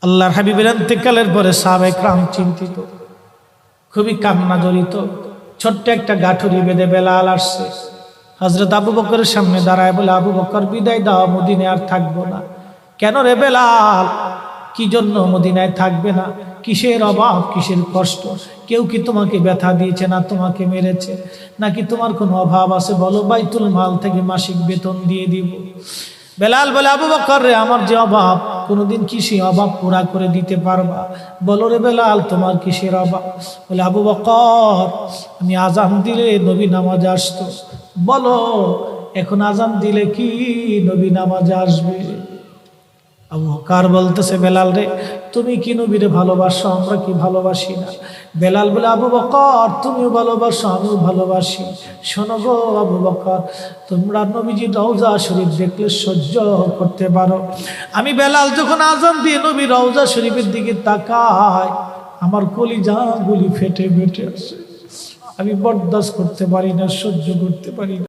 আল্লাহর হাবিবের ইন্তেকালের পরে সাহাবায়ে কেরাম চিন্তিত, খুবই কান্না জড়িত। ছোট্ট একটা গাঠুরি বেঁধে বেলাল আসছে, হযরত আবু বকরের সামনে দাঁড়ায় বলে, আবু বকর বিদায় দাও, মদিনায় আর থাকবো না। কেন রে বেলাল, কি জন্য মদিনায় থাকবে না? কিসের অভাব, কিসের কষ্ট? কেউ কি তোমাকে ব্যথা দিয়েছে, না তোমাকে মেরেছে, নাকি তোমার কোনো অভাব আছে? বলো, বাইতুল মাল থেকে মাসিক বেতন দিয়ে দিব। বেলাল বলে, আবু বকর রে, আমার যে অভাব, কোনোদিন কি সেই অভাব পুরা করে দিতে পারবা? বলো রে বেলাল, তোমার কিসের অভাব? বলে, আবু বকর, আমি আজান দিলে নবী নামাজে আসতো। বলো, এখন আজান দিলে কি নবী নামাজে আসবে? আবু বকর বলতেছে, বেলাল রে, তুমি কি নবীরে ভালোবাসো, আমরা কি ভালোবাসি না? বেলাল বলে, আবু বকর, তুমিও ভালোবাসো, আমিও ভালোবাসি। শোনো গো আবু বকর, তোমরা নবীজির রওজা শরীফ দেখলে সহ্য করতে পারো? আমি বেলাল যখন আজান দিয়ে নবীর রওজা শরীফের দিকে তাকাই, আমার কলিজা গুলি ফেটে ফেটে আসে। আমি বরদাস্ত করতে পারি না, সহ্য করতে পারি না।